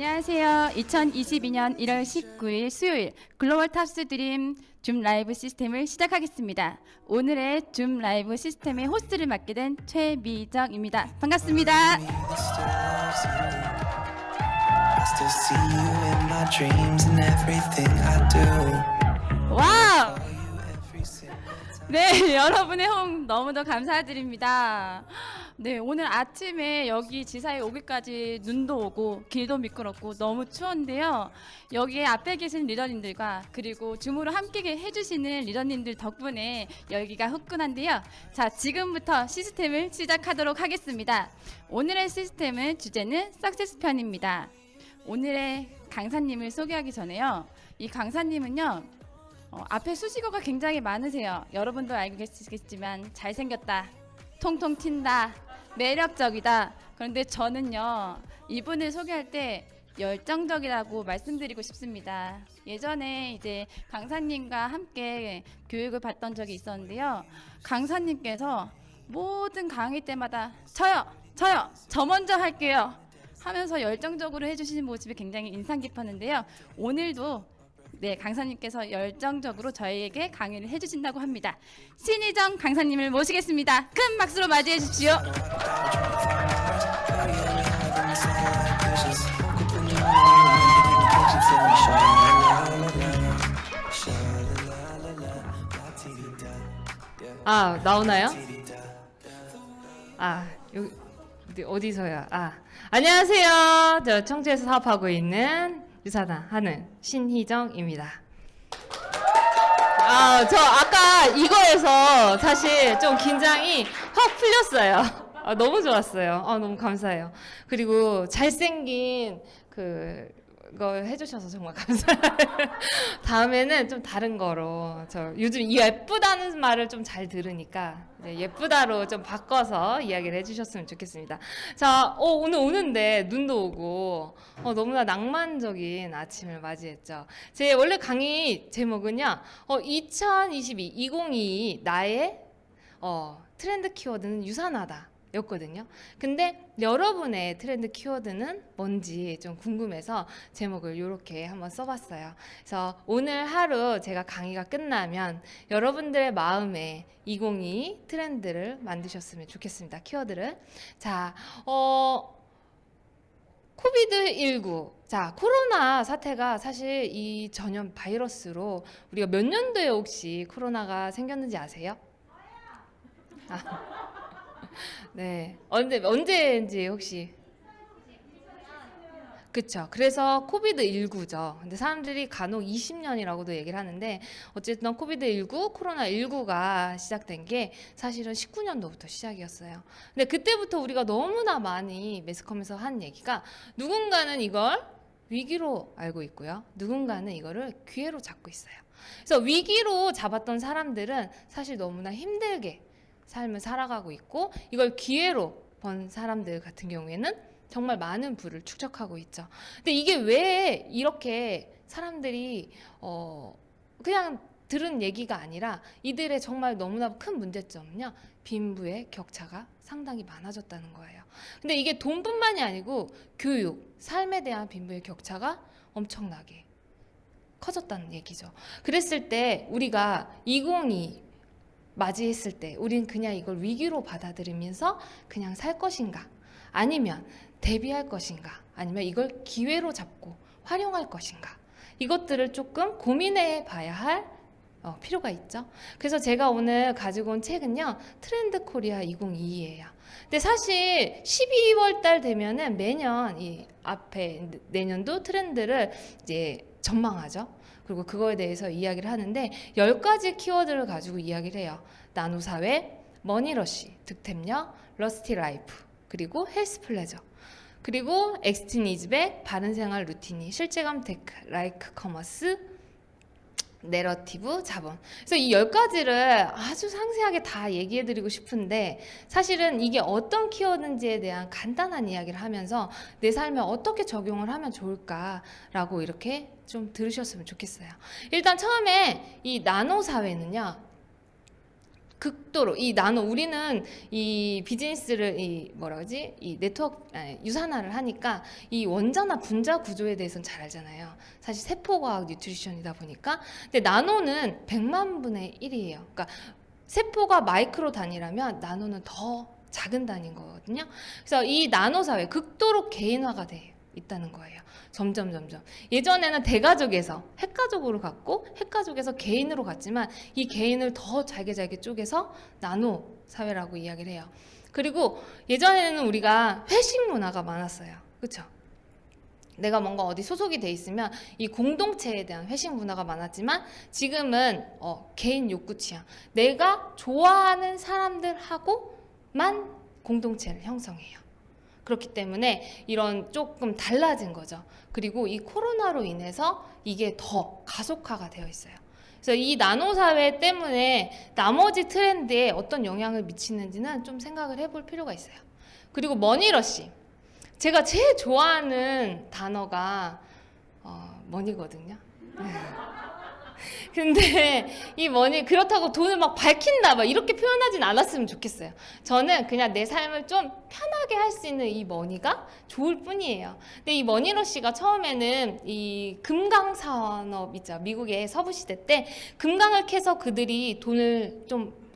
안녕하세요. 2022년 1월 19일 수요일 글로벌 탑스 드림 줌 라이브 시스템을 시작하겠습니다. 오늘의 줌 라이브 시스템의 호스트를 맡게 된 최미정입니다. 반갑습니다. 와우! 네, 여러분의 호응 너무도 감사드립니다. 네, 오늘 아침에 여기 지사에 오기까지 눈도 오고 길도 미끄럽고 너무 추웠는데요. 여기에 앞에 계신 리더님들과 그리고 줌으로 함께 해주시는 리더님들 덕분에 열기가 후끈한데요. 자, 지금부터 시스템을 시작하도록 하겠습니다. 오늘의 시스템은 주제는 석세스 편입니다. 오늘의 강사님을 소개하기 전에요. 이 강사님은요. 앞에 수식어가 굉장히 많으세요. 여러분도 알고 계시겠지만 잘생겼다, 통통 튄다, 매력적이다. 그런데 저는요, 이분을 소개할 때 열정적이라고 말씀드리고 싶습니다. 예전에 이제 강사님과 함께 교육을 받던 적이 있었는데요. 강사님께서 모든 강의 때마다 저요, 저 먼저 할게요 하면서 열정적으로 해주시는 모습이 굉장히 인상 깊었는데요. 오늘도 네, 강사님께서 열정적으로 저희에게 강의를 해주신다고 합니다. 신희정 강사님을 모시겠습니다. 큰 박수로 맞이해 주십시오. 아, 나오나요? 여기 어디서야? 안녕하세요. 저 청주에서 사업하고 있는 유사단 하는 신희정입니다. 저 아까 이거에서 사실 좀 긴장이 확 풀렸어요. 너무 좋았어요. 너무 감사해요. 그리고 잘생긴 그걸 해주셔서 정말 감사해요. 다음에는 좀 다른 거로, 저 요즘 예쁘다는 말을 좀 잘 들으니까 예쁘다로 좀 바꿔서 이야기를 해주셨으면 좋겠습니다. 자, 오늘 오는데 눈도 오고 너무나 낭만적인 아침을 맞이했죠. 제 원래 강의 제목은요, 2022 나의 트렌드 키워드는 유산하다 였거든요. 근데 여러분의 트렌드 키워드는 뭔지 좀 궁금해서 제목을 이렇게 한번 써봤어요. 그래서 오늘 하루 제가 강의가 끝나면 여러분들의 마음에 2022 트렌드를 만드셨으면 좋겠습니다. 키워드를. 자, 코비드19. 자, 코로나 사태가 사실 이 전염 바이러스로 우리가 몇 년도에 혹시 코로나가 생겼는지 아세요? 네. 언제인지 혹시? 그쵸. 그래서 코비드19죠. 근데 사람들이 간혹 20년이라고도 얘기를 하는데, 어쨌든 코비드19, 코로나19가 시작된 게 사실은 19년도부터 시작이었어요. 근데 그때부터 우리가 너무나 많이 매스컴에서 한 얘기가, 누군가는 이걸 위기로 알고 있고요. 누군가는 이거를 기회로 잡고 있어요. 그래서 위기로 잡았던 사람들은 사실 너무나 힘들게 삶을 살아가고 있고, 이걸 기회로 번 사람들 같은 경우에는 정말 많은 부를 축적하고 있죠. 근데 이게 왜 이렇게 사람들이 그냥 들은 얘기가 아니라, 이들의 정말 너무나 큰 문제점은요, 빈부의 격차가 상당히 많아졌다는 거예요. 근데 이게 돈뿐만이 아니고 교육, 삶에 대한 빈부의 격차가 엄청나게 커졌다는 얘기죠. 그랬을 때 우리가 2022 맞이했을 때 우린 그냥 이걸 위기로 받아들이면서 그냥 살 것인가, 아니면 대비할 것인가, 아니면 이걸 기회로 잡고 활용할 것인가, 이것들을 조금 고민해 봐야 할 필요가 있죠. 그래서 제가 오늘 가지고 온 책은요, 트렌드 코리아 2022예요. 근데 사실 12월 달 되면은 매년 이 앞에 내년도 트렌드를 이제 전망하죠. 그리고 그거에 대해서 이야기를 하는데, 10가지 키워드를 가지고 이야기를 해요. 나노사회, 머니러시, 득템력, 러스티 라이프, 그리고 헬스 플레저, 그리고 엑스틴 이즈백, 바른생활 루틴이, 실제감 테크, 라이크 커머스, 내러티브, 자본. 그래서 이 10가지를 아주 상세하게 다 얘기해드리고 싶은데, 사실은 이게 어떤 키워드인지에 대한 간단한 이야기를 하면서 내 삶에 어떻게 적용을 하면 좋을까라고 이렇게 좀 들으셨으면 좋겠어요. 일단 처음에 이 나노 사회는요, 극도로 이 나노 우리는 이 비즈니스를 이 뭐라 그러지? 이 네트워크 유산화를 하니까 이 원자나 분자 구조에 대해서는 잘 알잖아요. 사실 세포과학 뉴트리션이다 보니까. 근데 나노는 100만 분의 1이에요. 그러니까 세포가 마이크로 단위라면 나노는 더 작은 단위인 거거든요. 그래서 이 나노 사회 극도로 개인화가 돼 있다는 거예요. 점점. 예전에는 대가족에서 핵가족으로 갔고 핵가족에서 개인으로 갔지만 이 개인을 더 잘게 쪼개서 나노 사회라고 이야기를 해요. 그리고 예전에는 우리가 회식 문화가 많았어요. 그렇죠? 내가 뭔가 어디 소속이 돼 있으면 이 공동체에 대한 회식 문화가 많았지만 지금은 개인 욕구 취향, 내가 좋아하는 사람들하고만 공동체를 형성해요. 그렇기 때문에 이런 조금 달라진 거죠. 그리고 이 코로나로 인해서 이게 더 가속화가 되어 있어요. 그래서 이 나노 사회 때문에 나머지 트렌드에 어떤 영향을 미치는지는 좀 생각을 해볼 필요가 있어요. 그리고 머니러시. 제가 제일 좋아하는 단어가 머니거든요. 근데 이 머니 그렇다고 돈을 막 밝힌다 막 이렇게 표현하진 않았으면 좋겠어요. 저는 그냥 내 삶을 좀 편하게 할 수 있는 이 머니가 좋을 뿐이에요. 근데 이 머니러시가 처음에는 이 금강 산업 있죠. 미국의 서부 시대 때 금강을 캐서 그들이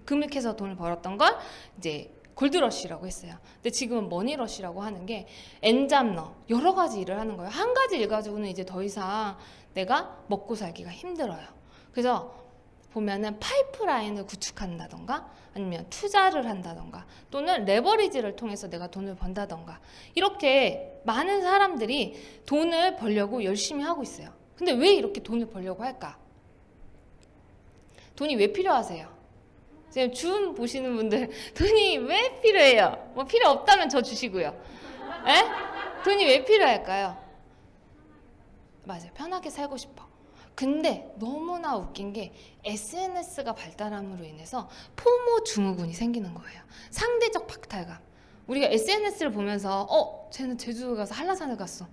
금을 캐서 돈을 벌었던 걸 이제 골드러시라고 했어요. 근데 지금은 머니러시라고 하는 게 엔잡러 여러 가지 일을 하는 거예요. 한 가지 일 가지고는 이제 더 이상 내가 먹고 살기가 힘들어요. 그래서 보면은 파이프라인을 구축한다던가 아니면 투자를 한다던가 또는 레버리지를 통해서 내가 돈을 번다던가 이렇게 많은 사람들이 돈을 벌려고 열심히 하고 있어요. 근데 왜 이렇게 돈을 벌려고 할까? 돈이 왜 필요하세요? 지금 줌 보시는 분들 돈이 왜 필요해요? 뭐 필요 없다면 저 주시고요. 에? 돈이 왜 필요할까요? 맞아요. 편하게 살고 싶어. 근데 너무나 웃긴 게 SNS가 발달함으로 인해서 포모 증후군이 생기는 거예요. 상대적 박탈감. 우리가 SNS를 보면서 쟤는 제주도 가서 한라산을 갔어.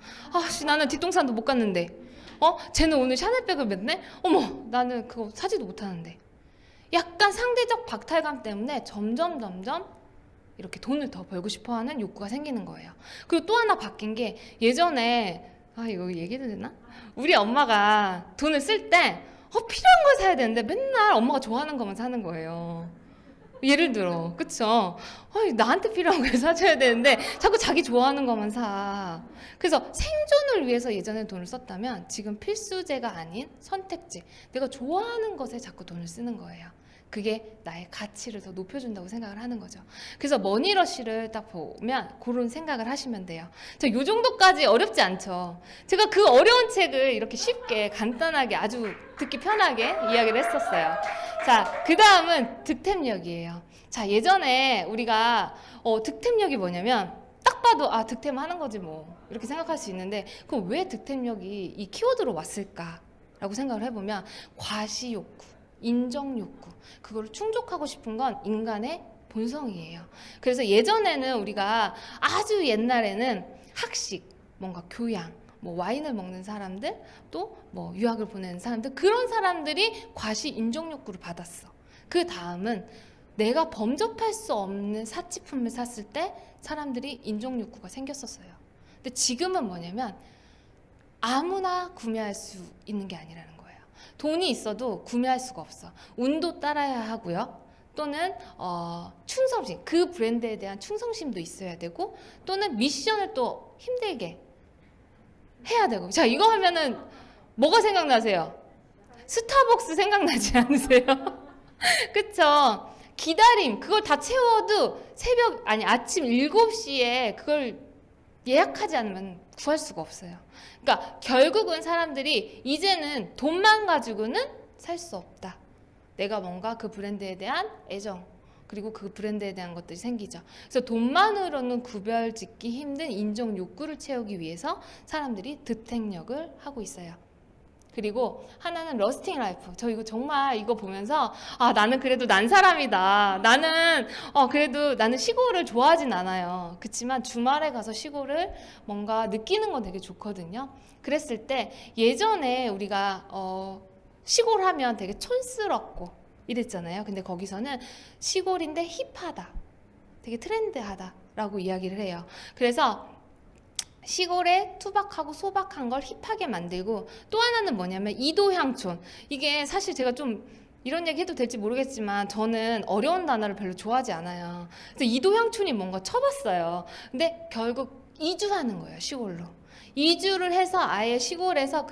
나는 뒷동산도 못 갔는데. 쟤는 오늘 샤넬백을 맸네? 어머, 나는 그거 사지도 못하는데. 약간 상대적 박탈감 때문에 점점 이렇게 돈을 더 벌고 싶어하는 욕구가 생기는 거예요. 그리고 또 하나 바뀐 게 예전에 이거 얘기해도 되나? 우리 엄마가 돈을 쓸 때 필요한 걸 사야 되는데 맨날 엄마가 좋아하는 것만 사는 거예요. 예를 들어, 그쵸? 나한테 필요한 걸 사줘야 되는데 자꾸 자기 좋아하는 것만 사. 그래서 생존을 위해서 예전에 돈을 썼다면 지금 필수제가 아닌 선택지, 내가 좋아하는 것에 자꾸 돈을 쓰는 거예요. 그게 나의 가치를 더 높여준다고 생각을 하는 거죠. 그래서 머니러시를 딱 보면 그런 생각을 하시면 돼요. 요 정도까지 어렵지 않죠. 제가 그 어려운 책을 이렇게 쉽게 간단하게 아주 듣기 편하게 이야기를 했었어요. 자, 그 다음은 득템력이에요. 자, 예전에 우리가 득템력이 뭐냐면 딱 봐도 득템 하는 거지 뭐 이렇게 생각할 수 있는데 그럼 왜 득템력이 이 키워드로 왔을까라고 생각을 해보면 과시욕구, 인정욕구, 그거를 충족하고 싶은 건 인간의 본성이에요. 그래서 예전에는 우리가 아주 옛날에는 학식, 뭔가 교양, 뭐 와인을 먹는 사람들, 또 뭐 유학을 보내는 사람들, 그런 사람들이 과시 인정욕구를 받았어. 그 다음은 내가 범접할 수 없는 사치품을 샀을 때 사람들이 인정욕구가 생겼었어요. 근데 지금은 뭐냐면 아무나 구매할 수 있는 게 아니라는 거예요. 돈이 있어도 구매할 수가 없어. 운도 따라야 하고요. 또는 충성심, 그 브랜드에 대한 충성심도 있어야 되고 또는 미션을 또 힘들게 해야 되고. 자, 이거 하면은 뭐가 생각나세요? 스타벅스 생각나지 않으세요? 그쵸? 기다림, 그걸 다 채워도 아침 7시에 그걸 예약하지 않으면 구할 수가 없어요. 그러니까 결국은 사람들이 이제는 돈만 가지고는 살 수 없다. 내가 뭔가 그 브랜드에 대한 애정, 그리고 그 브랜드에 대한 것들이 생기죠. 그래서 돈만으로는 구별짓기 힘든 인정 욕구를 채우기 위해서 사람들이 득템력을 하고 있어요. 그리고 하나는 러스팅 라이프. 저 이거 정말 이거 보면서 나는 그래도 난 사람이다. 나는 그래도 나는 시골을 좋아하진 않아요. 그렇지만 주말에 가서 시골을 뭔가 느끼는 건 되게 좋거든요. 그랬을 때 예전에 우리가 시골 하면 되게 촌스럽고 이랬잖아요. 근데 거기서는 시골인데 힙하다, 되게 트렌드하다라고 이야기를 해요. 그래서 시골에 투박하고 소박한 걸 힙하게 만들고, 또 하나는 뭐냐면 이도향촌. 이게 사실 제가 좀 이런 얘기 해도 될지 모르겠지만 저는 어려운 단어를 별로 좋아하지 않아요. 그래서 이도향촌이 뭔가 쳐봤어요. 근데 결국 이주하는 거예요, 시골로. 이주를 해서 아예 시골에서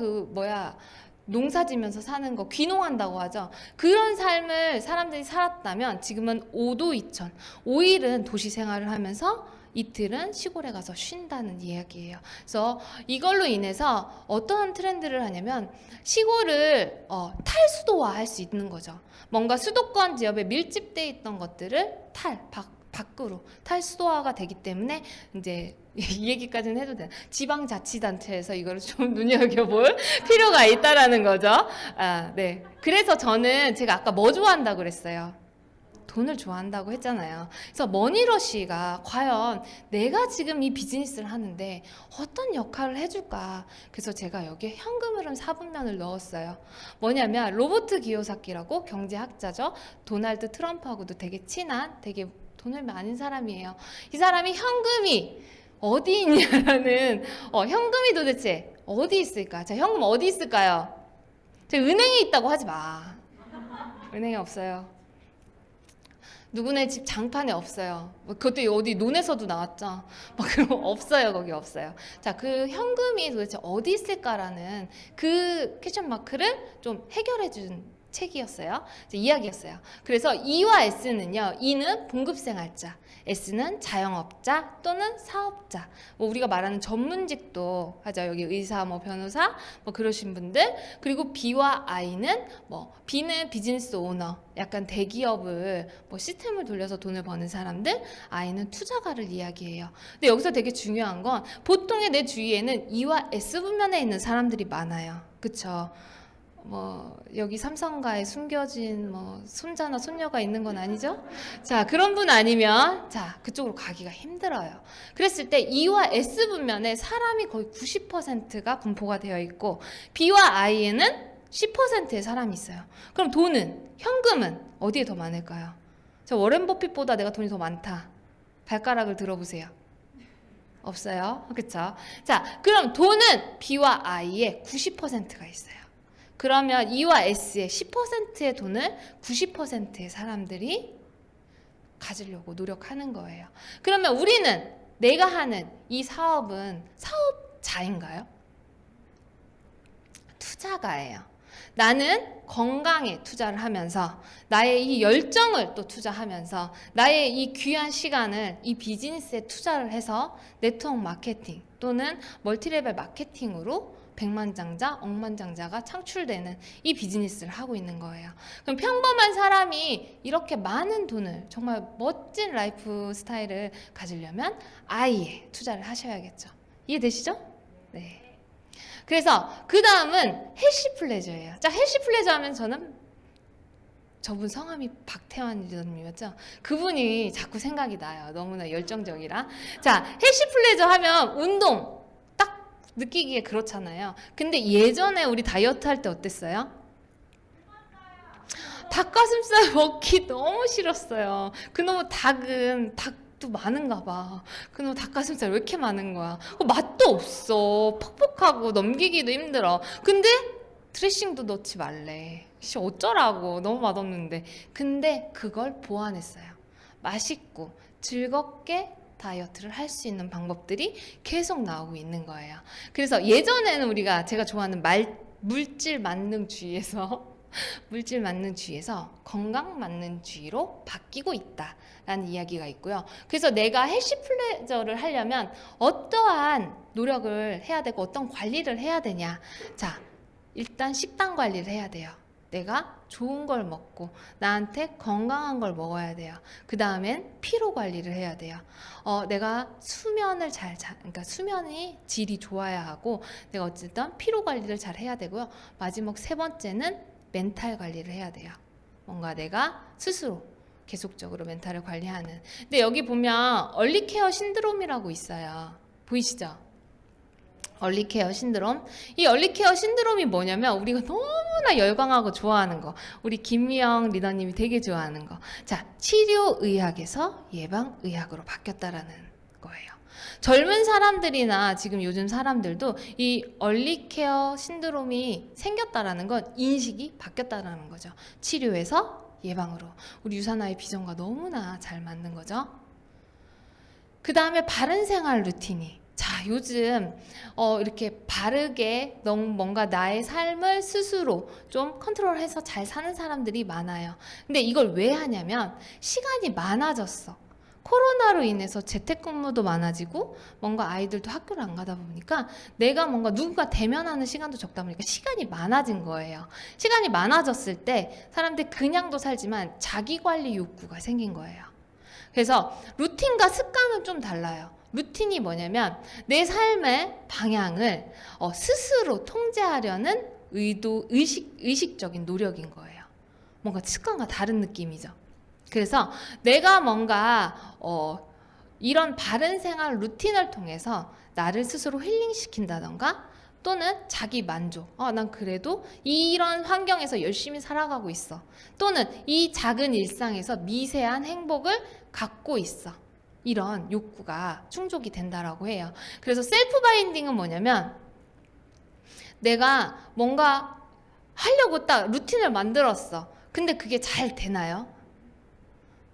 농사 지면서 사는 거, 귀농한다고 하죠. 그런 삶을 사람들이 살았다면 지금은 5도 2천, 5일은 도시 생활을 하면서 이틀은 시골에 가서 쉰다는 이야기예요. 그래서 이걸로 인해서 어떤 트렌드를 하냐면 시골을 탈수도화할 수 있는 거죠. 뭔가 수도권 지역에 밀집돼 있던 것들을 밖으로 탈수도화가 되기 때문에 이제 이 얘기까지는 해도 돼요. 지방자치단체에서 이거를 좀 눈여겨볼 필요가 있다라는 거죠. 네. 그래서 제가 아까 뭐 좋아한다고 그랬어요? 돈을 좋아한다고 했잖아요. 그래서 머니러쉬가 과연 내가 지금 이 비즈니스를 하는데 어떤 역할을 해줄까? 그래서 제가 여기에 현금 흐름 4분면을 넣었어요. 뭐냐면 로버트 기요사키라고 경제학자죠. 도널드 트럼프하고도 되게 친한, 되게 돈을 많은 사람이에요. 이 사람이 현금이 어디 있냐라는 현금이 도대체 어디 있을까? 자, 현금 어디 있을까요? 제가 은행에 있다고 하지 마. 은행에 없어요. 누구네 집 장판에 없어요. 그것도 어디 논에서도 나왔죠. 그럼 없어요. 거기 없어요. 자, 그 현금이 도대체 어디 있을까라는 그 퀘스천 마크를 좀 해결해 준 책이었어요. 이야기였어요. 그래서 E와 S는요. E는 봉급생활자, S는 자영업자 또는 사업자. 우리가 말하는 전문직도 하죠. 여기 의사, 변호사, 그러신 분들. 그리고 B와 I는 B는 비즈니스 오너, 약간 대기업을 시스템을 돌려서 돈을 버는 사람들. I는 투자가를 이야기해요. 근데 여기서 되게 중요한 건 보통의 내 주위에는 E와 S 분면에 있는 사람들이 많아요. 그쵸? 여기 삼성가에 숨겨진 손자나 손녀가 있는 건 아니죠? 자, 그런 분 아니면 그쪽으로 가기가 힘들어요. 그랬을 때 E와 S 분면에 사람이 거의 90%가 분포가 되어 있고 B와 I에는 10%의 사람이 있어요. 그럼 현금은 어디에 더 많을까요? 자, 워렌 버핏보다 내가 돈이 더 많다. 발가락을 들어보세요. 없어요. 그쵸? 자, 그럼 돈은 B와 I에 90%가 있어요. 그러면 E와 S의 10%의 돈을 90%의 사람들이 가지려고 노력하는 거예요. 그러면 내가 하는 이 사업은 사업자인가요? 투자가예요. 나는 건강에 투자를 하면서 나의 이 열정을 또 투자하면서 나의 이 귀한 시간을 이 비즈니스에 투자를 해서 네트워크 마케팅 또는 멀티레벨 마케팅으로 백만장자, 억만장자가 창출되는 이 비즈니스를 하고 있는 거예요. 그럼 평범한 사람이 이렇게 많은 돈을, 정말 멋진 라이프 스타일을 가지려면 I에 투자를 하셔야겠죠. 이해되시죠? 네. 그래서 그 다음은 해시 플레저예요. 자, 해시 플레저 하면 저분 성함이 박태환 리더님이었죠? 그분이 자꾸 생각이 나요. 너무나 열정적이라. 자, 해시 플레저 하면 운동 느끼기에 그렇잖아요. 근데 예전에 우리 다이어트 할 때 어땠어요? 닭가슴살 먹기 너무 싫었어요. 그놈의 닭도 많은가 봐. 그놈 닭가슴살 왜 이렇게 많은 거야? 맛도 없어. 퍽퍽하고 넘기기도 힘들어. 근데 드레싱도 넣지 말래. 어쩌라고. 너무 맛없는데. 근데 그걸 보완했어요. 맛있고 즐겁게 다이어트를 할 수 있는 방법들이 계속 나오고 있는 거예요. 그래서 예전에는 제가 좋아하는 물질 만능주의에서 건강 만능주의로 바뀌고 있다라는 이야기가 있고요. 그래서 내가 해시 플레저를 하려면 어떠한 노력을 해야 되고 어떤 관리를 해야 되냐. 자, 일단 식단 관리를 해야 돼요. 내가 좋은 걸 먹고 나한테 건강한 걸 먹어야 돼요. 그 다음엔 피로 관리를 해야 돼요. 내가 수면을 그러니까 수면이 질이 좋아야 하고 내가 어쨌든 피로 관리를 잘 해야 되고요. 마지막 세 번째는 멘탈 관리를 해야 돼요. 뭔가 내가 스스로 계속적으로 멘탈을 관리하는. 근데 여기 보면 얼리케어 신드롬이라고 있어요. 보이시죠? 얼리케어 신드롬. 이 얼리케어 신드롬이 뭐냐면 우리가 너무나 열광하고 좋아하는 거. 우리 김미영 리더님이 되게 좋아하는 거. 자, 치료의학에서 예방의학으로 바뀌었다라는 거예요. 젊은 사람들이나 지금 요즘 사람들도 이 얼리케어 신드롬이 생겼다라는 건 인식이 바뀌었다라는 거죠. 치료에서 예방으로. 우리 유산화의 비전과 너무나 잘 맞는 거죠. 그 다음에 바른 생활 루틴이. 자, 요즘 이렇게 바르게 뭔가 나의 삶을 스스로 좀 컨트롤해서 잘 사는 사람들이 많아요. 근데 이걸 왜 하냐면 시간이 많아졌어. 코로나로 인해서 재택근무도 많아지고 뭔가 아이들도 학교를 안 가다 보니까 내가 뭔가 누군가 대면하는 시간도 적다 보니까 시간이 많아진 거예요. 시간이 많아졌을 때 사람들이 그냥도 살지만 자기관리 욕구가 생긴 거예요. 그래서 루틴과 습관은 좀 달라요. 루틴이 뭐냐면 내 삶의 방향을 스스로 통제하려는 의식적인 노력인 거예요. 뭔가 습관과 다른 느낌이죠. 그래서 내가 뭔가 이런 바른 생활 루틴을 통해서 나를 스스로 힐링시킨다던가 또는 자기 만족. 난 그래도 이런 환경에서 열심히 살아가고 있어. 또는 이 작은 일상에서 미세한 행복을 갖고 있어. 이런 욕구가 충족이 된다라고 해요. 그래서 셀프 바인딩은 뭐냐면 내가 뭔가 하려고 딱 루틴을 만들었어. 근데 그게 잘 되나요?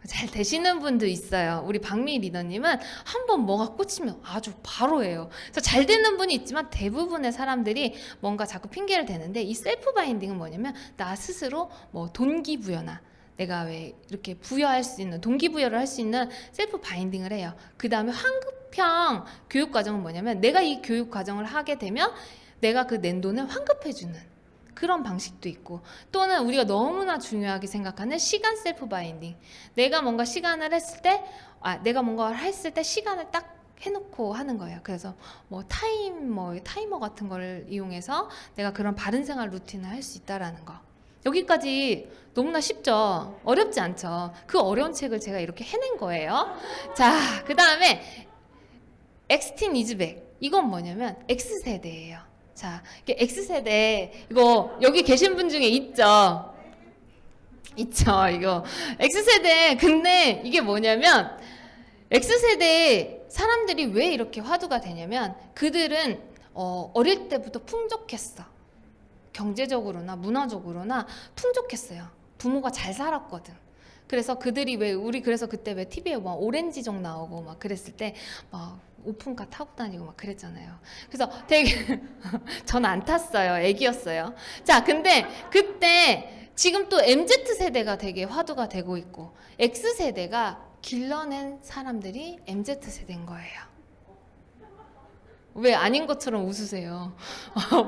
잘 되시는 분도 있어요. 우리 박미 리더님은 한번 뭐가 꽂히면 아주 바로 해요. 그래서 잘 되는 분이 있지만 대부분의 사람들이 뭔가 자꾸 핑계를 대는데 이 셀프 바인딩은 뭐냐면 나 스스로 뭐 동기부여나 내가 왜 이렇게 부여할 수 있는 동기부여를 할 수 있는 셀프 바인딩을 해요. 그 다음에 환급형 교육과정은 뭐냐면 내가 이 교육과정을 하게 되면 내가 그 낸 돈을 환급해주는 그런 방식도 있고 또는 우리가 너무나 중요하게 생각하는 시간 셀프 바인딩. 내가 뭔가 시간을 했을 때 내가 뭔가를 했을 때 시간을 딱 해놓고 하는 거예요. 그래서 뭐 타이머 같은 거를 이용해서 내가 그런 바른 생활 루틴을 할 수 있다라는 거. 여기까지 너무나 쉽죠? 어렵지 않죠? 그 어려운 책을 제가 이렇게 해낸 거예요. 자, 그 다음에 엑스틴 이즈백. 이건 뭐냐면 X세대예요. 자, 이게 X세대, 이거 여기 계신 분 중에 있죠? 있죠, 이거. X세대, 근데 이게 뭐냐면 X세대 사람들이 왜 이렇게 화두가 되냐면 그들은 어릴 때부터 풍족했어. 경제적으로나 문화적으로나 풍족했어요. 부모가 잘 살았거든. 그래서 그들이 그래서 그때 왜 TV에 막 오렌지족 나오고 막 그랬을 때 막 오픈카 타고 다니고 막 그랬잖아요. 그래서 되게 전 안 탔어요. 애기였어요. 자, 근데 그때 지금 또 MZ세대가 되게 화두가 되고 있고 X세대가 길러낸 사람들이 MZ세대인 거예요. 왜 아닌 것처럼 웃으세요?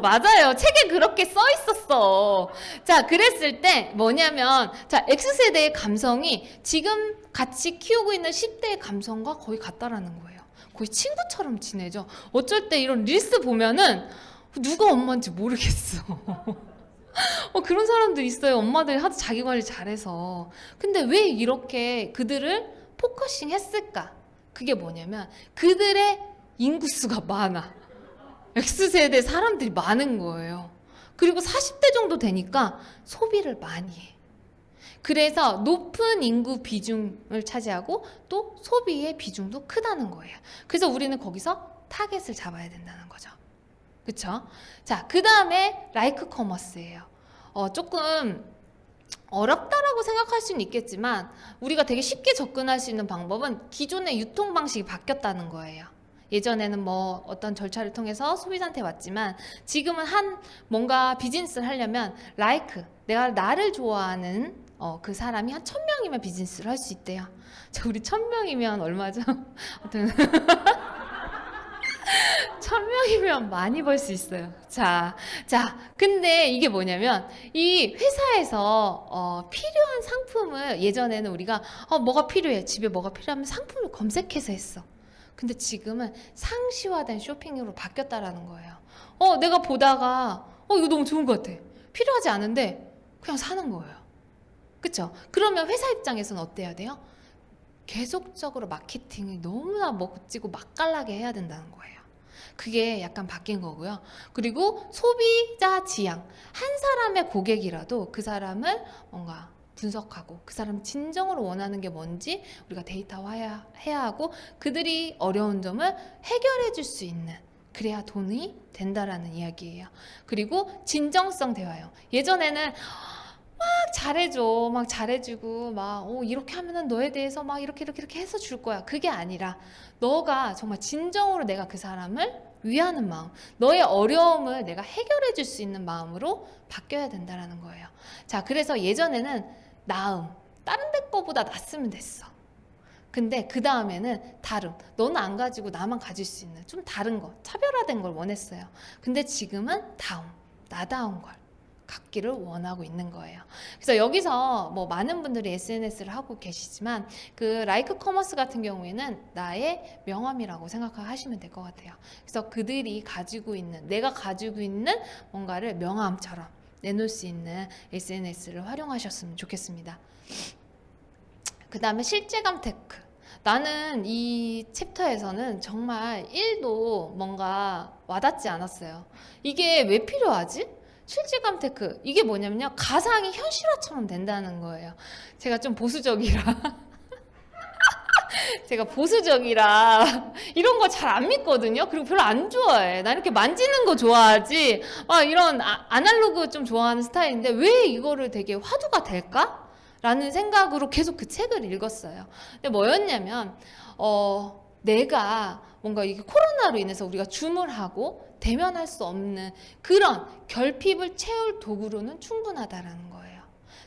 맞아요. 책에 그렇게 써 있었어. 자, 그랬을 때 뭐냐면, 자, X세대의 감성이 지금 같이 키우고 있는 10대의 감성과 거의 같다라는 거예요. 거의 친구처럼 지내죠. 어쩔 때 이런 릴스 보면은 누가 엄마인지 모르겠어. 그런 사람들 있어요. 엄마들이 하도 자기 관리 잘해서. 근데 왜 이렇게 그들을 포커싱 했을까? 그게 뭐냐면, 그들의 인구수가 많아. X세대 사람들이 많은 거예요. 그리고 40대 정도 되니까 소비를 많이 해. 그래서 높은 인구 비중을 차지하고 또 소비의 비중도 크다는 거예요. 그래서 우리는 거기서 타겟을 잡아야 된다는 거죠. 그쵸? 자, 그 다음에 라이크 커머스예요. 조금 어렵다라고 생각할 수는 있겠지만 우리가 되게 쉽게 접근할 수 있는 방법은 기존의 유통 방식이 바뀌었다는 거예요. 예전에는 뭐 어떤 절차를 통해서 소비자한테 왔지만 지금은 뭔가 비즈니스를 하려면 내가 나를 좋아하는 그 사람이 한 1000명이면 비즈니스를 할 수 있대요. 자, 우리 1000명이면 얼마죠? 아무튼 1000명이면 많이 벌 수 있어요. 자, 근데 이게 뭐냐면 이 회사에서 필요한 상품을 예전에는 우리가 뭐가 필요해, 집에 뭐가 필요하면 상품을 검색해서 했어. 근데 지금은 상시화된 쇼핑으로 바뀌었다라는 거예요. 내가 보다가 이거 너무 좋은 것 같아. 필요하지 않은데 그냥 사는 거예요. 그쵸? 그러면 회사 입장에서는 어때야 돼요? 계속적으로 마케팅을 너무나 멋지고 맛깔나게 해야 된다는 거예요. 그게 약간 바뀐 거고요. 그리고 소비자 지향. 한 사람의 고객이라도 그 사람을 뭔가 분석하고 그 사람 진정으로 원하는 게 뭔지 우리가 데이터화해야 하고 그들이 어려운 점을 해결해 줄 수 있는, 그래야 돈이 된다라는 이야기예요. 그리고 진정성 대화요. 예전에는 막 잘해줘, 막 잘해주고, 막, 이렇게 하면은 너에 대해서 막 이렇게 해서 줄 거야. 그게 아니라, 너가 정말 진정으로 내가 그 사람을 위하는 마음, 너의 어려움을 내가 해결해 줄 수 있는 마음으로 바뀌어야 된다라는 거예요. 자, 그래서 예전에는 나음, 다른 데 거보다 낫으면 됐어. 근데 그 다음에는 다름, 너는 안 가지고 나만 가질 수 있는 좀 다른 거, 차별화된 걸 원했어요. 근데 지금은 다움, 나다운 걸 갖기를 원하고 있는 거예요. 그래서 여기서 뭐 많은 분들이 SNS를 하고 계시지만 그 라이크 커머스 같은 경우에는 나의 명함이라고 생각하시면 될 것 같아요. 그래서 그들이 가지고 있는, 내가 가지고 있는 뭔가를 명함처럼 내놓을 수 있는 SNS를 활용하셨으면 좋겠습니다. 그 다음에 실제감 테크. 나는 이 챕터에서는 정말 1도 뭔가 와닿지 않았어요. 이게 왜 필요하지? 실제감 테크. 이게 뭐냐면요, 가상이 현실화처럼 된다는 거예요. 제가 좀 보수적이라 제가 보수적이라 이런 거 잘 안 믿거든요. 그리고 별로 안 좋아해. 나 이렇게 만지는 거 좋아하지, 이런 아날로그 좀 좋아하는 스타일인데 왜 이거를 되게 화두가 될까? 라는 생각으로 계속 그 책을 읽었어요. 근데 뭐였냐면 내가 뭔가 이게 코로나로 인해서 우리가 줌을 하고 대면할 수 없는 그런 결핍을 채울 도구로는 충분하다라는 거예요.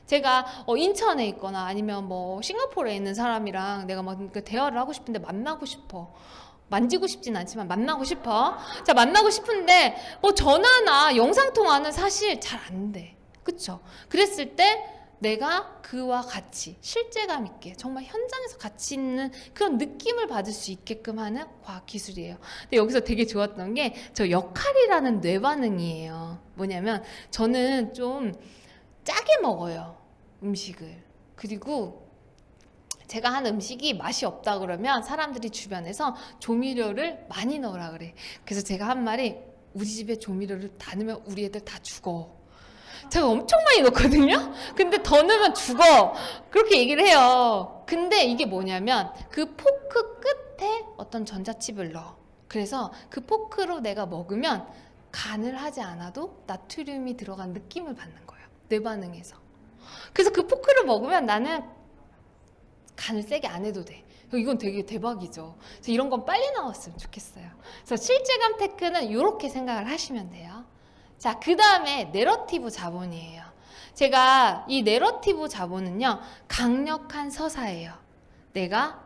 제가 인천에 있거나 아니면 뭐 싱가포르에 있는 사람이랑 내가 막 대화를 하고 싶은데 만나고 싶어. 만지고 싶진 않지만 만나고 싶어. 자, 만나고 싶은데 전화나 영상통화는 사실 잘 안 돼. 그쵸? 그랬을 때 내가 그와 같이 실제감 있게 정말 현장에서 같이 있는 그런 느낌을 받을 수 있게끔 하는 과학기술이에요. 근데 여기서 되게 좋았던 게 저 역할이라는 뇌반응이에요. 뭐냐면 저는 좀 짜게 먹어요, 음식을. 그리고 제가 한 음식이 맛이 없다 그러면 사람들이 주변에서 조미료를 많이 넣으라 그래. 그래서 제가 한 말이, 우리 집에 조미료를 다 넣으면 우리 애들 다 죽어. 제가 엄청 많이 넣거든요. 근데 더 넣으면 죽어. 그렇게 얘기를 해요. 근데 이게 뭐냐면 그 포크 끝에 어떤 전자칩을 넣어. 그래서 그 포크로 내가 먹으면 간을 하지 않아도 나트륨이 들어간 느낌을 받는 거예요, 뇌 반응에서. 그래서 그 포크를 먹으면 나는 간을 세게 안 해도 돼. 이건 되게 대박이죠. 그래서 이런 건 빨리 나왔으면 좋겠어요. 그래서 실제감 테크는 이렇게 생각을 하시면 돼요. 자, 그 다음에 내러티브 자본이에요. 제가 이 내러티브 자본은요, 강력한 서사예요. 내가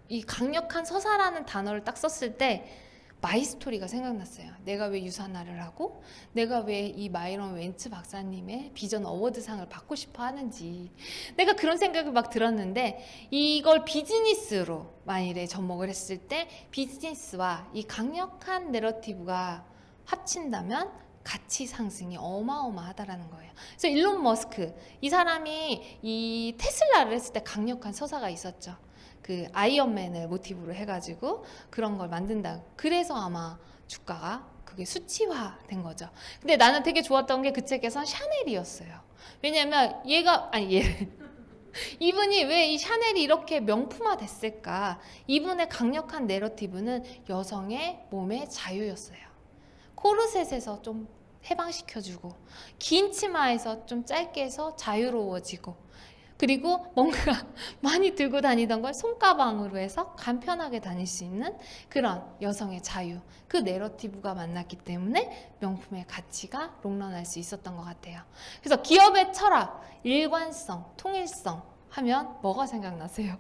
이 강력한 서사라는 단어를 딱 썼을 때 마이스토리가 생각났어요. 내가 왜 유산화를 하고 내가 왜 이 마이런 웬츠 박사님의 비전 어워드상을 받고 싶어 하는지, 내가 그런 생각이 막 들었는데, 이걸 비즈니스로 만일에 접목을 했을 때 비즈니스와 이 강력한 내러티브가 합친다면 가치 상승이 어마어마하다라는 거예요. 그래서 일론 머스크, 이 사람이 이 테슬라를 했을 때 강력한 서사가 있었죠. 그 아이언맨을 모티브로 해가지고 그런 걸 만든다. 그래서 아마 주가가 그게 수치화된 거죠. 근데 나는 되게 좋았던 게 그 책에선 샤넬이었어요. 왜냐면 이분이 왜 이 샤넬이 이렇게 명품화 됐을까? 이분의 강력한 내러티브는 여성의 몸의 자유였어요. 코르셋에서 좀 해방시켜주고, 긴 치마에서 좀 짧게 해서 자유로워지고, 그리고 뭔가 많이 들고 다니던 걸 손가방으로 해서 간편하게 다닐 수 있는 그런 여성의 자유, 그 내러티브가 만났기 때문에 명품의 가치가 롱런할 수 있었던 것 같아요. 그래서 기업의 철학, 일관성, 통일성 하면 뭐가 생각나세요?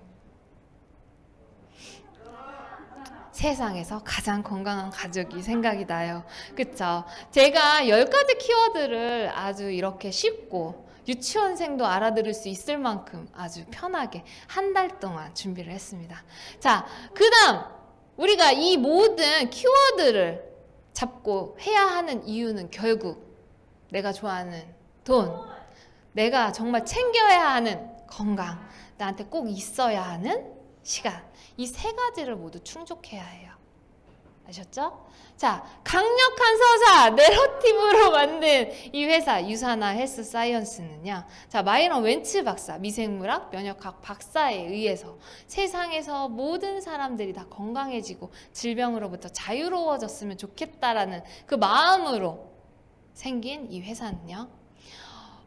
세상에서 가장 건강한 가족이 생각이 나요. 그쵸? 제가 10가지 키워드를 아주 이렇게 쉽고 유치원생도 알아들을 수 있을 만큼 아주 편하게 한 달 동안 준비를 했습니다. 자, 그 다음 우리가 이 모든 키워드를 잡고 해야 하는 이유는 결국 내가 좋아하는 돈, 내가 정말 챙겨야 하는 건강, 나한테 꼭 있어야 하는 시간, 이 세 가지를 모두 충족해야 해요. 아셨죠? 자, 강력한 서사, 내러티브로 만든 이 회사 유사나 헬스 사이언스는요. 자, 마이런 웬츠 박사, 미생물학, 면역학 박사에 의해서 세상에서 모든 사람들이 다 건강해지고 질병으로부터 자유로워졌으면 좋겠다라는 그 마음으로 생긴 이 회사는요.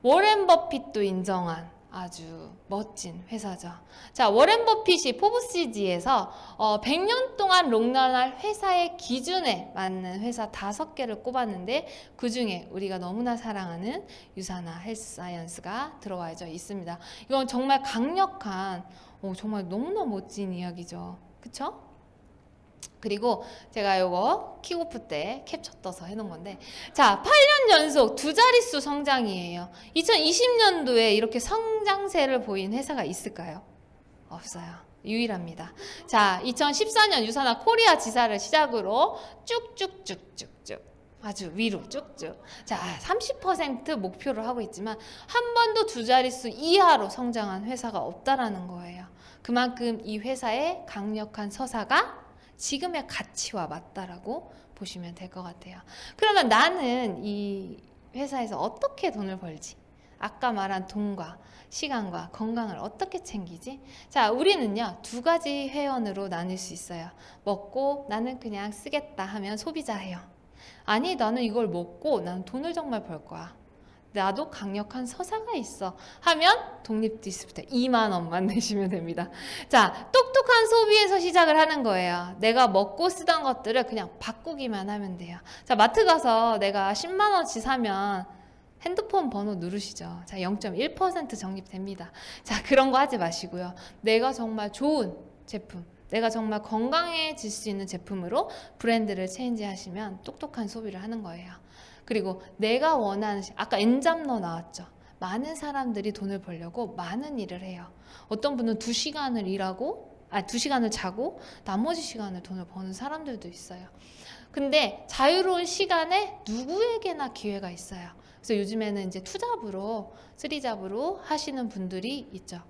워렌 버핏도 인정한 아주 멋진 회사죠. 자, 워렌 버핏이 포브스지에서 100년 동안 롱런할 회사의 기준에 맞는 회사 5개를 꼽았는데 그 중에 우리가 너무나 사랑하는 유사나 헬스 사이언스가 들어와 있습니다. 이건 정말 강력한 정말 너무나 멋진 이야기죠. 그쵸? 그리고 제가 요거 킥오프 때 캡처 떠서 해놓은 건데, 자, 8년 연속 2자릿수 성장이에요. 2020년도에 이렇게 성장세를 보인 회사가 있을까요? 없어요. 유일합니다. 자, 2014년 유사나 코리아 지사를 시작으로 쭉쭉쭉쭉쭉 아주 위로 쭉쭉. 자, 30% 목표를 하고 있지만 한 번도 2자릿수 이하로 성장한 회사가 없다라는 거예요. 그만큼 이 회사의 강력한 서사가 지금의 가치와 맞다라고 보시면 될 것 같아요. 그러면 나는 이 회사에서 어떻게 돈을 벌지? 아까 말한 돈과 시간과 건강을 어떻게 챙기지? 자, 우리는요 2가지 회원으로 나눌 수 있어요. 먹고 나는 그냥 쓰겠다 하면 소비자예요. 아니, 나는 이걸 먹고 나는 돈을 정말 벌 거야. 나도 강력한 서사가 있어 하면 독립 디스트리뷰터 2만 원만 내시면 됩니다. 자, 똑똑한 소비에서 시작을 하는 거예요. 내가 먹고 쓰던 것들을 그냥 바꾸기만 하면 돼요. 자, 마트 가서 내가 10만 원치 사면 핸드폰 번호 누르시죠. 자, 0.1% 적립됩니다. 자, 그런 거 하지 마시고요. 내가 정말 좋은 제품, 내가 정말 건강해질 수 있는 제품으로 브랜드를 체인지 하시면 똑똑한 소비를 하는 거예요. 그리고 내가 원하는, 아까 엔잡러 나왔죠. 많은 사람들이 돈을 벌려고 많은 일을 해요. 어떤 분은 2시간을 일하고, 2시간을 자고 나머지 시간을 돈을 버는 사람들도 있어요. 근데 자유로운 시간에 누구에게나 기회가 있어요. 그래서 요즘에는 이제 투잡으로, 3잡으로 하시는 분들이 있죠.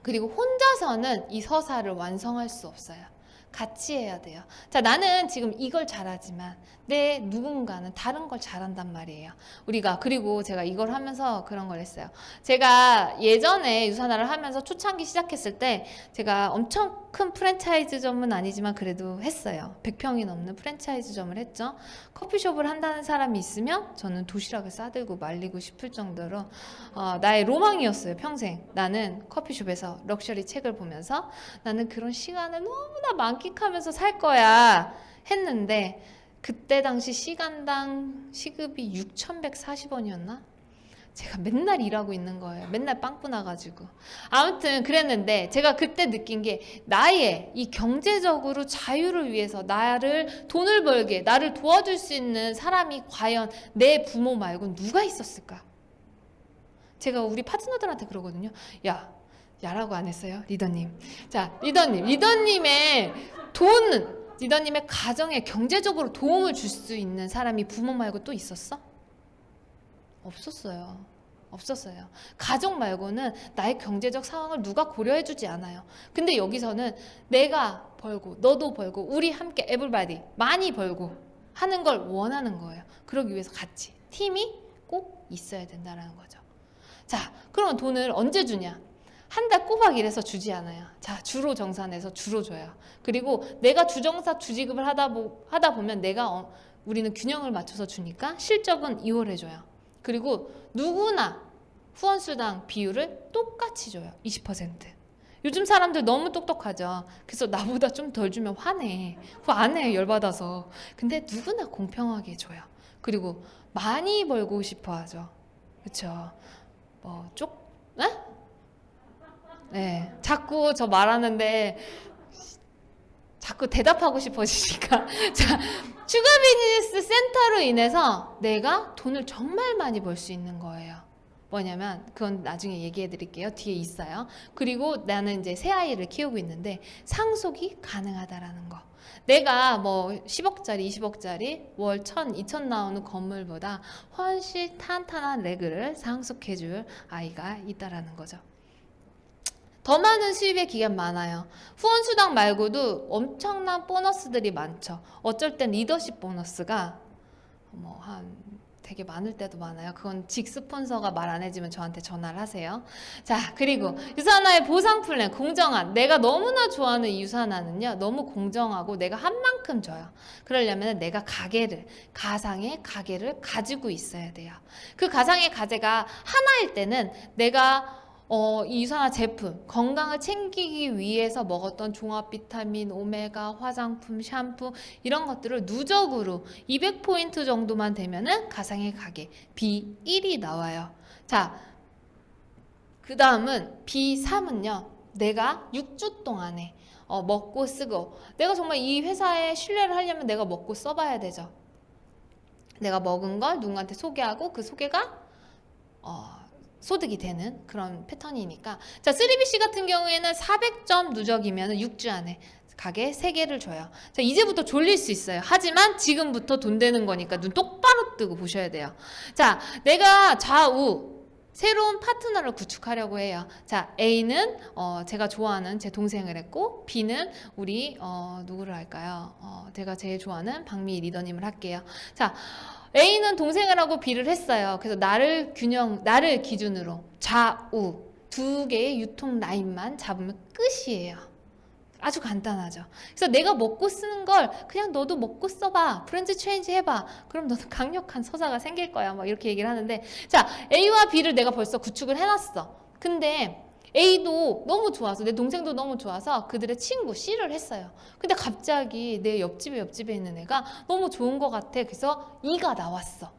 그리고 혼자서는 이 서사를 완성할 수 없어요. 같이 해야 돼요. 자, 나는 지금 이걸 잘하지만 내 누군가는 다른 걸 잘한단 말이에요. 우리가, 그리고 제가 이걸 하면서 그런 걸 했어요. 제가 예전에 유산화를 하면서 초창기 시작했을 때 제가 엄청 큰 프랜차이즈점은 아니지만 그래도 했어요. 100평이 넘는 프랜차이즈점을 했죠. 커피숍을 한다는 사람이 있으면 저는 도시락을 싸들고 말리고 싶을 정도로 나의 로망이었어요. 평생. 나는 커피숍에서 럭셔리 책을 보면서 나는 그런 시간을 너무나 만끽하면서 살 거야 했는데, 그때 당시 시간당 시급이 6,140원이었나? 제가 맨날 일하고 있는 거예요. 맨날 빵꾸 나가지고. 아무튼 그랬는데 제가 그때 느낀 게, 나의 이 경제적으로 자유를 위해서 나를 돈을 벌게, 나를 도와줄 수 있는 사람이 과연 내 부모 말고 누가 있었을까? 제가 우리 파트너들한테 그러거든요. 야라고 안 했어요, 리더님. 자, 리더님의 돈은, 리더님의 가정에 경제적으로 도움을 줄 수 있는 사람이 부모 말고 또 있었어? 없었어요. 가족 말고는 나의 경제적 상황을 누가 고려해주지 않아요. 근데 여기서는 내가 벌고 너도 벌고 우리 함께 에블바디 많이 벌고 하는 걸 원하는 거예요. 그러기 위해서 같이 팀이 꼭 있어야 된다는 거죠. 자, 그러면 돈을 언제 주냐? 한 달 꼬박 일해서 주지 않아요. 자, 주로 정산해서 주로 줘요. 그리고 내가 주정사 주지급을 하다 보면 우리는 균형을 맞춰서 주니까 실적은 2월에 줘요. 그리고 누구나 후원수당 비율을 똑같이 줘요. 20%. 요즘 사람들 너무 똑똑하죠. 그래서 나보다 좀 덜 주면 화내. 그거 안 해, 열받아서. 근데 누구나 공평하게 줘요. 그리고 많이 벌고 싶어 하죠. 그렇죠? 네, 자꾸 저 말하는데 자꾸 대답하고 싶어지니까. 자, 슈가 비즈니스 센터로 인해서 내가 돈을 정말 많이 벌 수 있는 거예요. 뭐냐면, 그건 나중에 얘기해 드릴게요. 뒤에 있어요. 그리고 나는 이제 새 아이를 키우고 있는데 상속이 가능하다라는 거. 내가 10억짜리, 20억짜리 월 1,000, 2,000 나오는 건물보다 훨씬 탄탄한 레그를 상속해 줄 아이가 있다라는 거죠. 더 많은 수입의 기간 많아요. 후원수당 말고도 엄청난 보너스들이 많죠. 어쩔 땐 리더십 보너스가 뭐 되게 많을 때도 많아요. 그건 직 스폰서가 말 안 해주면 저한테 전화를 하세요. 자, 그리고 유산화의 보상 플랜 공정한. 내가 너무나 좋아하는 이 유산화는요, 너무 공정하고 내가 한 만큼 줘요. 그러려면 내가 가상의 가게를 가지고 있어야 돼요. 그 가상의 가게가 하나일 때는 내가 이 유산화 제품, 건강을 챙기기 위해서 먹었던 종합 비타민, 오메가, 화장품, 샴푸 이런 것들을 누적으로 200포인트 정도만 되면은 가상의 가게 B1이 나와요. 자, 그 다음은 B3은요. 내가 6주 동안에 먹고 쓰고, 내가 정말 이 회사에 신뢰를 하려면 내가 먹고 써봐야 되죠. 내가 먹은 걸 누군가한테 소개하고 그 소개가 소득이 되는 그런 패턴이니까. 자, 3BC 같은 경우에는 400점 누적이면 6주 안에 가게 3개를 줘요. 자, 이제부터 졸릴 수 있어요. 하지만 지금부터 돈 되는 거니까 눈 똑바로 뜨고 보셔야 돼요. 자, 내가 좌우 새로운 파트너를 구축하려고 해요. 자, A는 제가 좋아하는 제 동생을 했고, B는 우리 누구를 할까요? 제가 제일 좋아하는 박미 리더님을 할게요. 자, A는 동생을 하고 B를 했어요. 그래서 나를 기준으로 좌우 두 개의 유통 라인만 잡으면 끝이에요. 아주 간단하죠. 그래서 내가 먹고 쓰는 걸 그냥 너도 먹고 써봐. 브랜드 체인지 해봐. 그럼 너도 강력한 서사가 생길 거야. 막 이렇게 얘기를 하는데, 자, A와 B를 내가 벌써 구축을 해놨어. 근데 A도 너무 좋아서, 내 동생도 너무 좋아서 그들의 친구 C를 했어요. 근데 갑자기 내 옆집에 있는 애가 너무 좋은 것 같아. 그래서 E가 나왔어.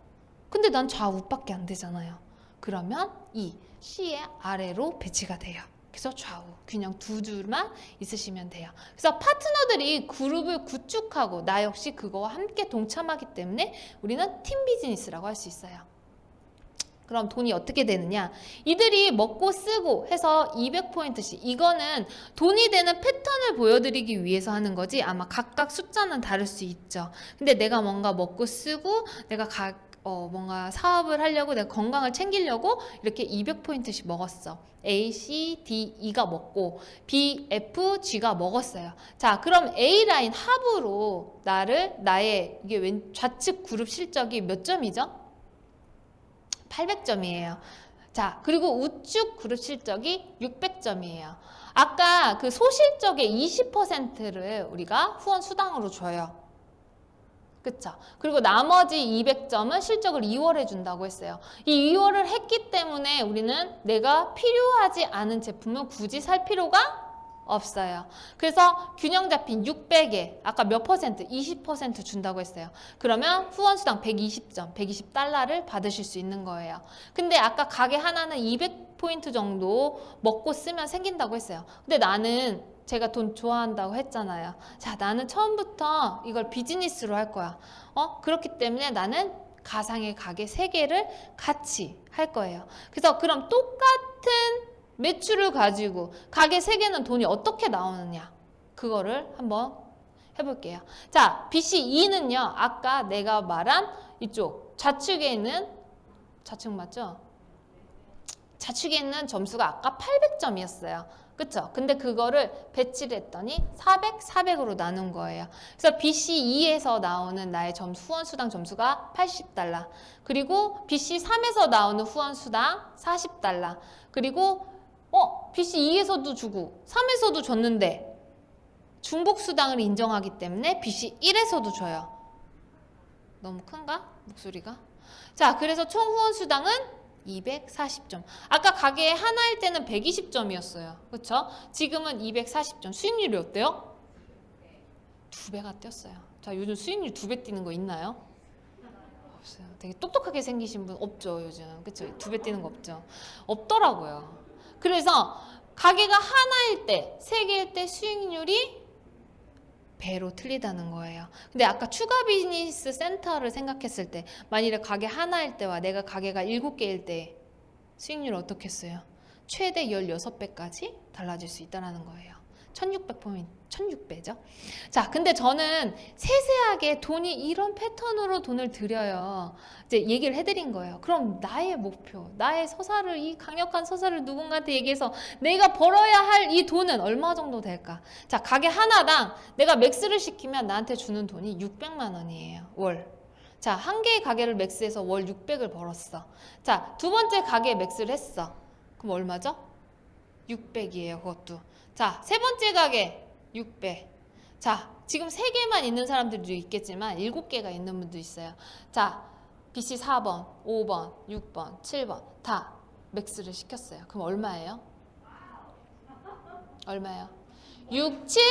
근데 난 좌우밖에 안 되잖아요. 그러면 E, C의 아래로 배치가 돼요. 그래서 좌우 균형 두 줄만 있으시면 돼요. 그래서 파트너들이 그룹을 구축하고 나 역시 그거와 함께 동참하기 때문에 우리는 팀 비즈니스라고 할 수 있어요. 그럼 돈이 어떻게 되느냐? 이들이 먹고 쓰고 해서 200포인트씩, 이거는 돈이 되는 패턴을 보여드리기 위해서 하는 거지, 아마 각각 숫자는 다를 수 있죠. 근데 내가 뭔가 먹고 쓰고 내가 뭔가 사업을 하려고, 내가 건강을 챙기려고 이렇게 200포인트씩 먹었어. A, C, D, E가 먹고 B, F, G가 먹었어요. 자, 그럼 A라인 합으로 나의 이게 좌측 그룹 실적이 몇 점이죠? 800점이에요. 자, 그리고 우측 그룹 실적이 600점이에요. 아까 그 소실적의 20%를 우리가 후원 수당으로 줘요. 그쵸? 그리고 나머지 200점은 실적을 2월에 준다고 했어요. 이 2월을 했기 때문에 우리는 내가 필요하지 않은 제품은 굳이 살 필요가 없어요. 그래서 균형 잡힌 600에 아까 몇 퍼센트? 20% 준다고 했어요. 그러면 후원수당 120점, 120달러를 받으실 수 있는 거예요. 근데 아까 가게 하나는 200포인트 정도 먹고 쓰면 생긴다고 했어요. 근데 나는 제가 돈 좋아한다고 했잖아요. 자, 나는 처음부터 이걸 비즈니스로 할 거야. 그렇기 때문에 나는 가상의 가게 3개를 같이 할 거예요. 그래서 그럼 똑같은 매출을 가지고 가게 3개는 돈이 어떻게 나오느냐, 그거를 한번 해볼게요. 자, BC2는요 아까 내가 말한 이쪽 좌측에 있는, 좌측 맞죠? 좌측에 있는 점수가 아까 800점이었어요. 그쵸? 근데 그거를 배치를 했더니 400, 400으로 나눈 거예요. 그래서 BC2에서 나오는 나의 후원수당 점수가 80달러. 그리고 BC3에서 나오는 후원수당 40달러. 그리고 BC2에서도 주고 3에서도 줬는데 중복수당을 인정하기 때문에 BC1에서도 줘요. 너무 큰가? 목소리가? 자, 그래서 총 후원수당은 240점. 아까 가게 하나일 때는 120점이었어요. 그쵸? 지금은 240점. 수익률이 어때요? 2배가 뛰었어요. 자, 요즘 수익률 2배 뛰는 거 있나요? 없어요. 되게 똑똑하게 생기신 분 없죠, 요즘. 그쵸? 2배 뛰는 거 없죠? 없더라고요. 그래서 가게가 하나일 때, 3개일 때 수익률이 배로 틀리다는 거예요. 근데 아까 추가 비즈니스 센터를 생각했을 때, 만일에 가게 하나일 때와 내가 가게가 7개일 때 수익률 어떻겠어요? 최대 16배까지 달라질 수 있다는 거예요. 1600포인트, 16배죠. 자, 근데 저는 세세하게 돈이 이런 패턴으로 돈을 들여요. 이제 얘기를 해드린 거예요. 그럼 나의 목표, 나의 서사를, 이 강력한 서사를 누군가한테 얘기해서 내가 벌어야 할 이 돈은 얼마 정도 될까? 자, 가게 하나당 내가 맥스를 시키면 나한테 주는 돈이 600만 원이에요. 월. 자, 한 개의 가게를 맥스해서 월 600을 벌었어. 자, 두 번째 가게에 맥스를 했어. 그럼 얼마죠? 600이에요, 그것도. 자, 세 번째 가게 600. 자, 지금 3개만 있는 사람들도 있겠지만 7개가 있는 분도 있어요. 자, BC 4번, 5번, 6번, 7번 다 맥스를 시켰어요. 그럼 얼마예요? 얼마예요? 6, 7,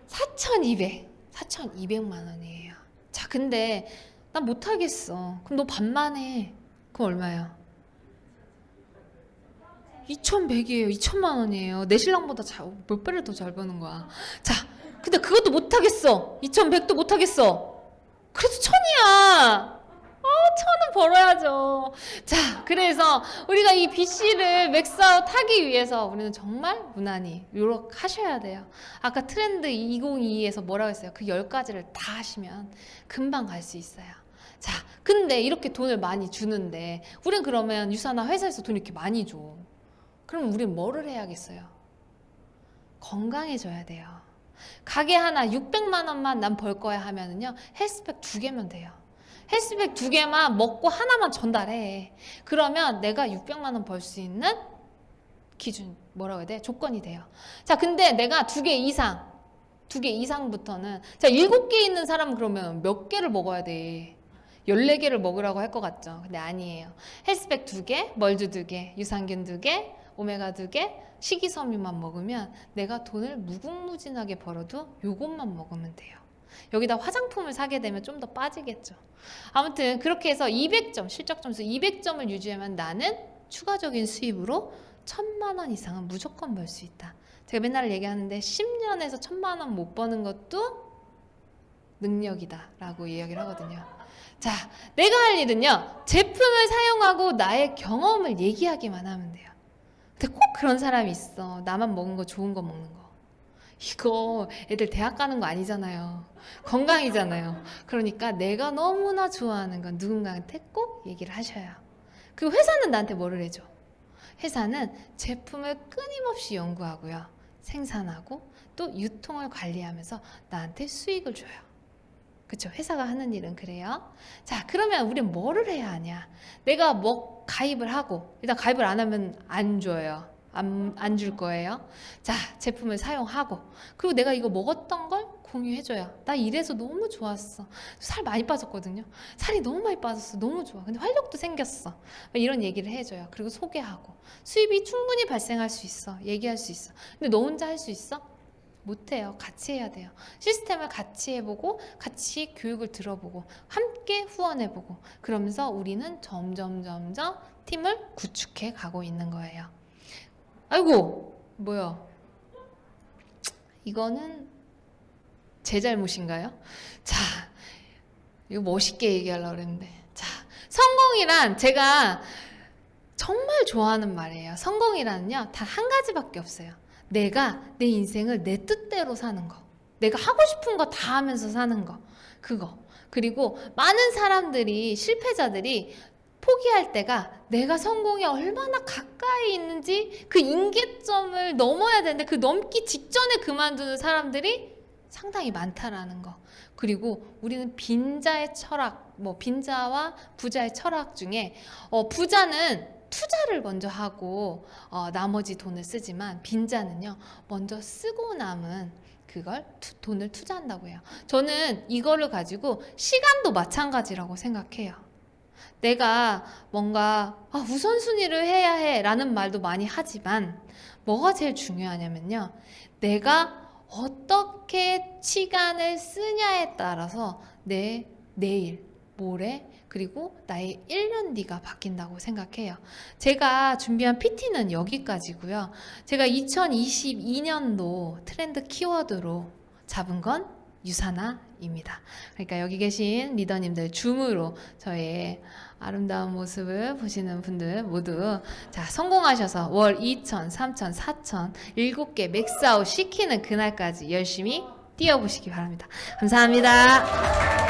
4,200. 4,200만 원이에요. 자, 근데 난 못하겠어. 그럼 너 반만 해. 그럼 얼마예요? 2,100이에요. 2천만 원이에요. 내 신랑보다 몇 배를 더 잘 버는 거야. 자, 근데 그것도 못하겠어. 2,100도 못하겠어. 그래도 1,000이야. 1,000은 벌어야죠. 자, 그래서 우리가 이 BC를 맥스아웃 하기 위해서 우리는 정말 무난히 노력하셔야 돼요. 아까 트렌드 2022에서 뭐라고 했어요? 그 10가지를 다 하시면 금방 갈 수 있어요. 자, 근데 이렇게 돈을 많이 주는데 우린 그러면 유사나 회사에서 돈 이렇게 많이 줘. 그럼 우린 뭐를 해야겠어요? 건강해져야 돼요. 가게 하나 600만 원만 난 벌 거야 하면은요, 헬스백 2개면 돼요. 헬스백 2개만 먹고 하나만 전달해. 그러면 내가 600만 원 벌 수 있는 기준, 뭐라고 해야 돼? 조건이 돼요. 자, 근데 내가 2개 이상부터는, 자, 7개 있는 사람은 그러면 몇 개를 먹어야 돼? 14개를 먹으라고 할 것 같죠? 근데 아니에요. 헬스백 2개, 멀즈 2개, 유산균 2개, 오메가 2개, 식이섬유만 먹으면 내가 돈을 무궁무진하게 벌어도 요것만 먹으면 돼요. 여기다 화장품을 사게 되면 좀 더 빠지겠죠. 아무튼 그렇게 해서 200점, 실적 점수 200점을 유지하면 나는 추가적인 수입으로 1,000만 원 이상은 무조건 벌 수 있다. 제가 맨날 얘기하는데 10년에서 1,000만 원 못 버는 것도 능력이다 라고 이야기를 하거든요. 자, 내가 할 일은요, 제품을 사용하고 나의 경험을 얘기하기만 하면 돼요. 근데 꼭 그런 사람이 있어. 나만 먹은 거 좋은 거 먹는 거. 이거 애들 대학 가는 거 아니잖아요. 건강이잖아요. 그러니까 내가 너무나 좋아하는 건 누군가한테 꼭 얘기를 하셔요. 그리고 회사는 나한테 뭐를 해줘? 회사는 제품을 끊임없이 연구하고요, 생산하고 또 유통을 관리하면서 나한테 수익을 줘요. 그렇죠? 회사가 하는 일은 그래요. 자, 그러면 우리는 뭐를 해야 하냐? 내가 뭐 가입을 하고, 일단 가입을 안 하면 안 줘요. 안 줄 거예요. 자, 제품을 사용하고, 그리고 내가 이거 먹었던 걸 공유해줘요. 나 이래서 너무 좋았어. 살 많이 빠졌거든요. 살이 너무 많이 빠졌어. 너무 좋아. 근데 활력도 생겼어. 이런 얘기를 해줘요. 그리고 소개하고. 수입이 충분히 발생할 수 있어. 얘기할 수 있어. 근데 너 혼자 할 수 있어? 못해요. 같이 해야 돼요. 시스템을 같이 해보고, 같이 교육을 들어보고, 함께 후원해보고, 그러면서 우리는 점점 팀을 구축해 가고 있는 거예요. 아이고, 뭐야? 이거는 제 잘못인가요? 자, 이거 멋있게 얘기하려고 그랬는데. 자, 성공이란 제가 정말 좋아하는 말이에요. 성공이란요, 단 한 가지밖에 없어요. 내가 내 인생을 내 뜻대로 사는 거. 내가 하고 싶은 거 다 하면서 사는 거. 그거. 그리고 많은 사람들이, 실패자들이 포기할 때가 내가 성공에 얼마나 가까이 있는지 그 임계점을 넘어야 되는데 그 넘기 직전에 그만두는 사람들이 상당히 많다라는 거. 그리고 우리는 빈자의 철학, 빈자와 부자의 철학 중에 부자는 투자를 먼저 하고 나머지 돈을 쓰지만, 빈자는요, 먼저 쓰고 남은 그걸 돈을 투자한다고 해요. 저는 이거를 가지고 시간도 마찬가지라고 생각해요. 내가 뭔가 우선순위를 해야 해 라는 말도 많이 하지만, 뭐가 제일 중요하냐면요, 내가 어떻게 시간을 쓰냐에 따라서 내 내일, 모레, 그리고 나의 1년 뒤가 바뀐다고 생각해요. 제가 준비한 PT는 여기까지고요. 제가 2022년도 트렌드 키워드로 잡은 건 유산화입니다. 입니다. 그러니까 여기 계신 리더님들 줌으로 저의 아름다운 모습을 보시는 분들 모두 자 성공하셔서 월 2천, 3천, 4천 7개 맥스아웃 시키는 그날까지 열심히 뛰어보시기 바랍니다. 감사합니다.